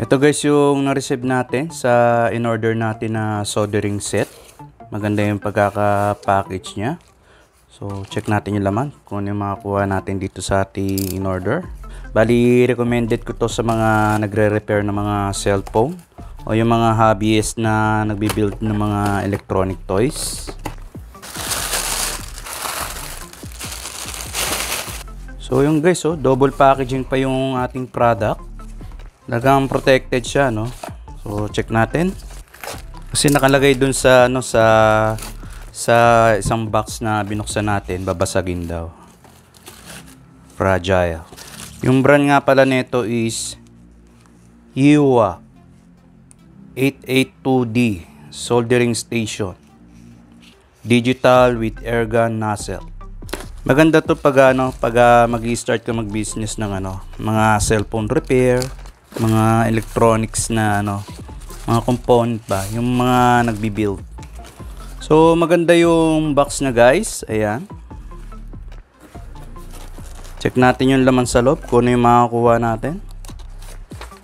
Ito guys yung na-receive natin sa in-order natin na soldering set. Maganda yung pagkaka-package niya. So check natin yung laman kung ano yung makakuha natin dito sa ating in-order. Bali recommended ko to sa mga nagre-repair ng mga cellphone o yung mga hobbyist na nagbi-build ng mga electronic toys. So yung guys, double packaging pa yung ating product. Talagang protected siya, no? So check natin. Kasi nakalagay dun sa sa isang box na binuksan natin, babasagin daw. Fragile. Yung brand nga pala nito is Yuwa 882D soldering station. Digital with airgun nozzle. Maganda to pag magi-start ka mag-business ng mga cellphone repair, mga electronics na mga component ba, yung mga nagbi-build. So maganda yung box na guys, ayan. Check natin yung laman sa loob kung ano yung makakuha natin.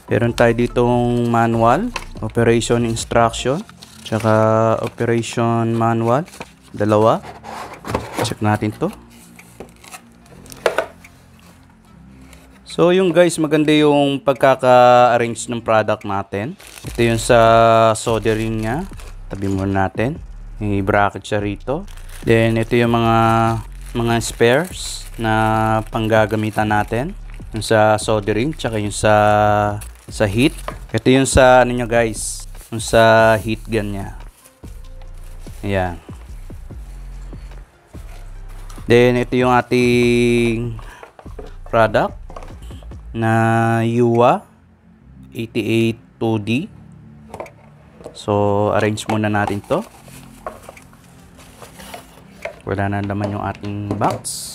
Meron tayo ditong manual, operation instruction, tsaka operation manual, dalawa. Check natin to. So yung guys, maganda yung pagkaka-arrange ng product natin. Ito yung sa soldering niya. Tabi muna natin. May bracket siya rito. Then ito yung mga spares na panggagamitan natin. Yung sa soldering, tsaka yung sa heat. Ito yung sa niya guys, yung sa heat gun niya. Ayan. Then ito yung ating product na Yuwa 882D. So arrange muna natin to. Wala na naman yung ating box.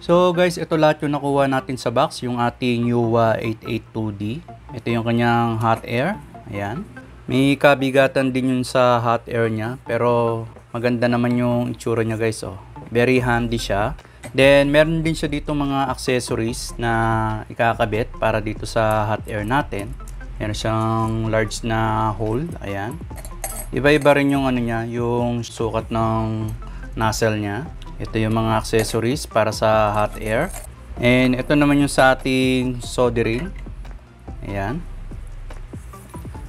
So guys, ito lahat yung nakuha natin sa box, yung ating Yuwa 882D. Ito yung kanyang hot air. Ayan. May kabigatan din yun sa hot air niya, pero maganda naman yung itsura niya guys. Very handy siya. Then meron din siya dito mga accessories na ikakabit para dito sa hot air natin. Meron siyang large na hole. Ayan. Iba-iba rin yung niya, yung sukat ng nozzle niya. Ito yung mga accessories para sa hot air. And ito naman yung sa ating soldering. Ayan.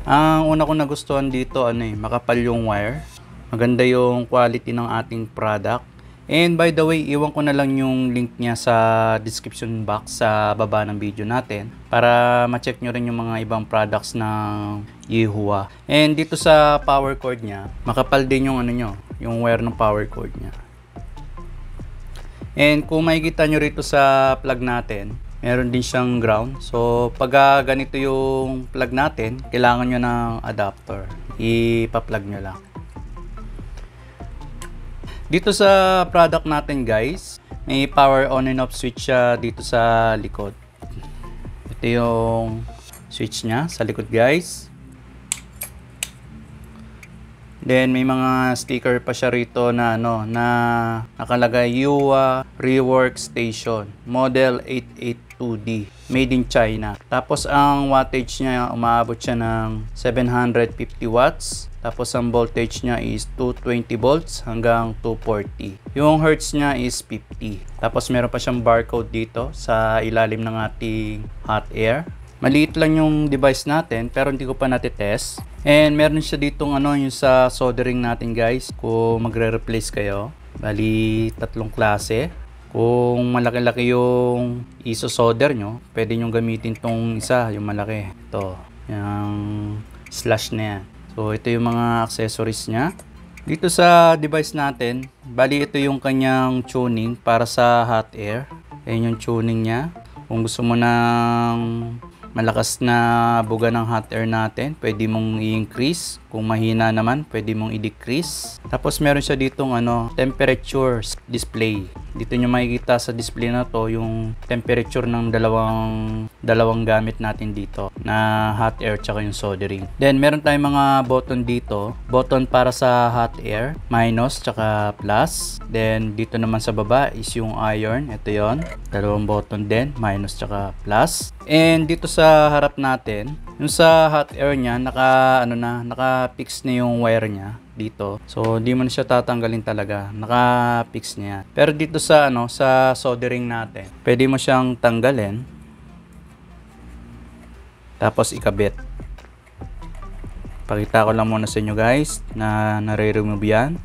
Ang una ko nagustuhan dito, makapal yung wire. Maganda yung quality ng ating product. And by the way, iwan ko na lang yung link niya sa description box sa baba ng video natin para ma-check nyo rin yung mga ibang products ng Yuwa. And dito sa power cord niya, makapal din yung yung wire ng power cord niya. And kung makikita nyo rito sa plug natin, meron din siyang ground. So pag ganito yung plug natin, kailangan nyo ng adapter. Ipa-plug nyo lang. Dito sa product natin guys, may power on and off switch siya dito sa likod. Ito yung switch niya sa likod guys. Then may mga sticker pa siya rito na na nakalagay Yuwa Rework Station Model 882D made in China. Tapos ang wattage niya umaabot siya ng 750 watts. Tapos ang voltage niya is 220 volts hanggang 240. Yung hertz niya is 50. Tapos meron pa siyang barcode dito sa ilalim ng ating hot air. Maliit lang yung device natin pero hindi ko pa natitest. And meron siya ditong yung sa soldering natin guys kung magre-replace kayo. Bali tatlong klase. Kung malaki-laki yung iso-solder nyo, pwede nyo gamitin tong isa, yung malaki. Ito, yung slash na yan. So, ito yung mga accessories nya. Dito sa device natin, bali ito yung kanyang tuning para sa hot air. Ayan yung tuning nya. Kung gusto mo ng malakas na buga ng hot air natin, pwede mong i-increase. Kung mahina naman, pwede mong i-decrease. Tapos meron siya ditong temperature display. Dito nyo makikita sa display na to yung temperature ng dalawang gamit natin dito na hot air tsaka yung soldering. Then meron tayong mga button dito. Button para sa hot air, minus tsaka plus. Then dito naman sa baba is yung iron. Ito yon, dalawang button din, minus tsaka plus. And dito sa harap natin, yung sa hot air nya, naka-fix na yung wire nya dito. So, di mo na siya tatanggalin talaga. Naka-fix niya. Pero dito sa sa soldering natin, pwede mo siyang tanggalin. Tapos ikabit. Pakita ko lang muna sa inyo guys na nare-remove yan.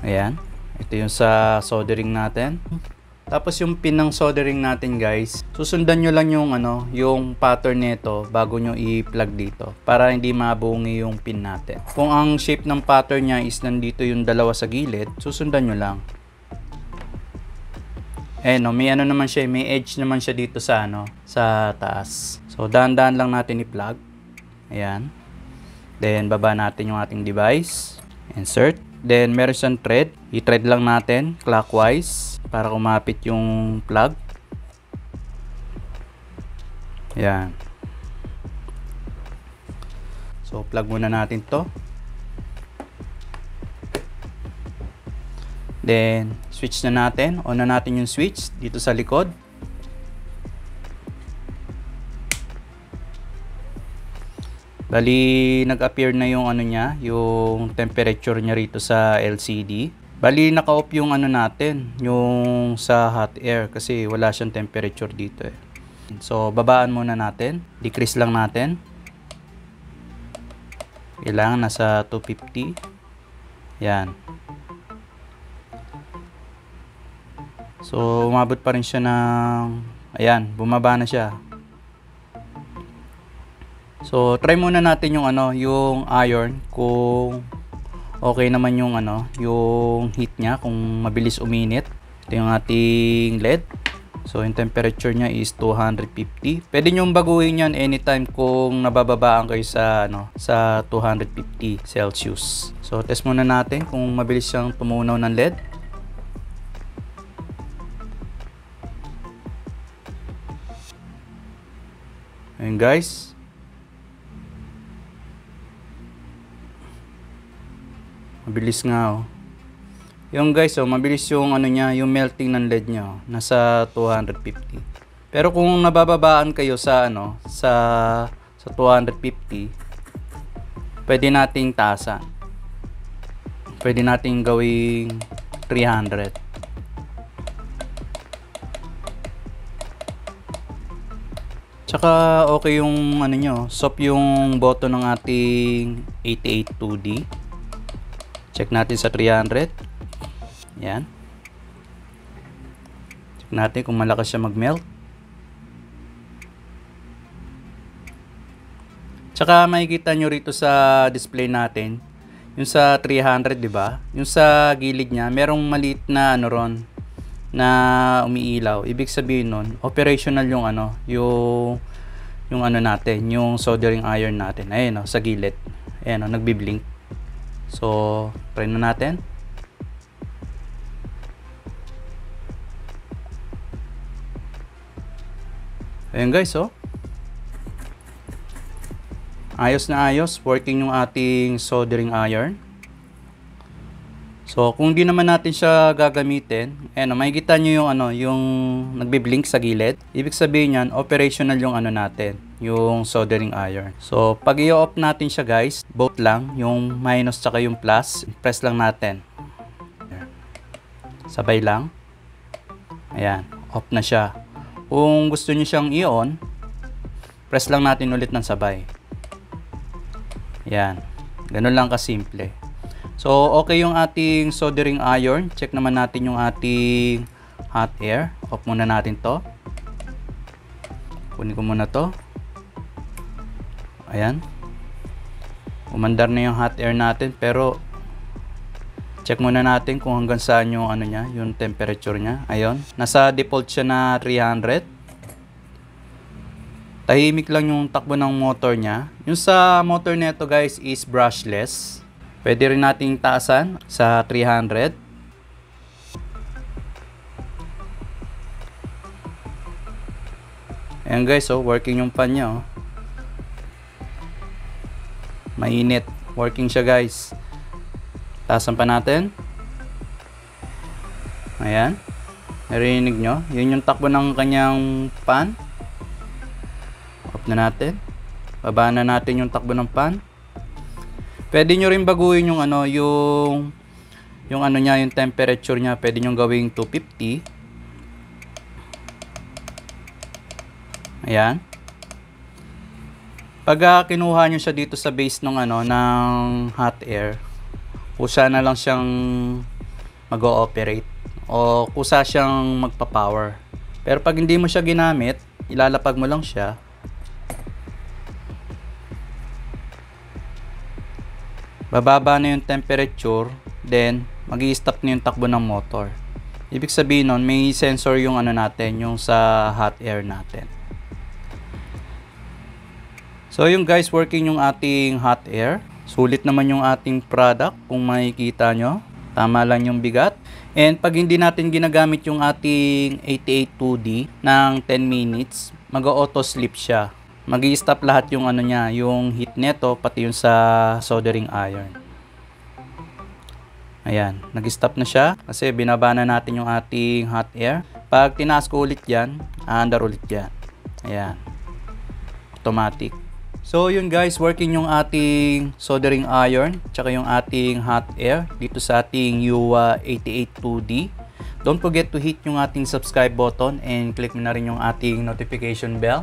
Ayan. Ito yung sa soldering natin. Tapos yung pin ng soldering natin guys, susundan nyo lang yung yung pattern nito bago nyo i-plug dito para hindi mabungi yung pin natin. Kung ang shape ng pattern nya is nandito yung dalawa sa gilid, susundan nyo lang. Eh may naman siya, may edge naman siya dito sa sa taas. So dahan-dahan lang natin i-plug. Ayan. Then baba natin yung ating device. Insert. Then meron siyang thread. I-thread lang natin clockwise para kumapit yung plug. Ayan. So plug muna natin to. Then switch na natin. On na natin yung switch dito sa likod. Bali nag-appear na yung niya, yung temperature niya rito sa LCD. Bali naka-off yung natin, yung sa hot air kasi wala siyang temperature dito eh. So babaan muna natin, decrease lang natin. Kailangan nasa 250. Yan. So umabot pa rin siya ng ayan, bumaba na siya. So try muna natin yung yung iron kung okay naman yung yung heat niya, kung mabilis uminit. Ito yung ating LED. So yung temperature niya is 250. Pwede nyo baguhin yan anytime kung nabababaan kayo sa sa 250 Celsius. So test muna natin kung mabilis siyang tumunaw ng LED. Ayun guys. Mabilis nga Yung guys mabilis yung niya, yung melting ng LED niya nasa 250. Pero kung nabababaan kayo sa sa 250, pwede nating taasan. Pwede nating gawing 300. Tsaka okay yung soft yung button ng ating 882D. Check natin sa 300. Yan. Check natin kung malakas siya mag-melt. Tsaka makikita nyo rito sa display natin, yung sa 300, di ba? Yung sa gilid niya, merong maliit na ron na umiilaw. Ibig sabihin nun, operational yung yung natin, yung soldering iron natin. Ayun sa gilid. Ayan nagbi-blink. So, try na natin. Ayan guys, ayos na ayos, working yung ating soldering iron. So, kung di naman natin siya gagamitin, makikita nyo yung yung nagbi-blink sa gilid. Ibig sabihin yan, operational yung natin, yung soldering iron. So, pag i-off natin siya guys, both lang, yung minus tsaka yung plus, press lang natin. Sabay lang. Ayan, off na siya. Kung gusto niyo siyang i-on, press lang natin ulit ng sabay. Ayan, ganun lang kasimple. So, okay yung ating soldering iron. Check naman natin yung ating hot air. Off muna natin to. Kunin ko muna to. Ayan. Umandar na yung hot air natin, pero check muna natin kung hanggang saan yung ano niya, yung temperature niya. Ayun. Nasa default siya na 300. Tahimik lang yung takbo ng motor niya. Yung sa motor nito guys is brushless. Pwede rin nating taasan sa 300. Ayan guys, oh, working yung fan niya. Oh. Mainit. Working siya guys. Taasan pa natin. Ayan. Narinig nyo? Yun yung takbo ng kanyang fan. Off na natin. Baba na natin yung takbo ng fan. Pwede nyo rin baguhin yung ano, yung ano niya, yung temperature niya. Pwede nyo gawing 250. Ayan. Pag kinuha nyo siya dito sa base ng ano, ng hot air, kusa na lang siyang mag-ooperate o kusa siyang magpa-power. Pero pag hindi mo siya ginamit, ilalapag mo lang siya. Bababa na yung temperature, then magi-stop na yung takbo ng motor. Ibig sabihin nun, may sensor yung ano natin, yung sa hot air natin. So yung guys, working yung ating hot air. Sulit naman yung ating product kung makikita nyo. Tama lang yung bigat. And pag hindi natin ginagamit yung ating 88-2D ng 10 minutes, mag-auto sleep siya. Magi-stop lahat yung ano niya, yung heat neto, pati yung sa soldering iron. Ayan, nag-stop na siya kasi binaba na natin yung ating hot air. Pag tinaas ko ulit yan, aandar ulit yan. Ayan, automatic. So yun guys, working yung ating soldering iron tsaka yung ating hot air dito sa ating YUWA 88-2D. Don't forget to hit yung ating subscribe button and click mo na rin yung ating notification bell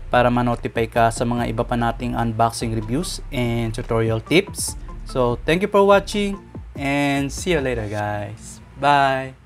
para ma-notify ka sa mga iba pa nating unboxing reviews and tutorial tips. So thank you for watching and see you later guys. Bye!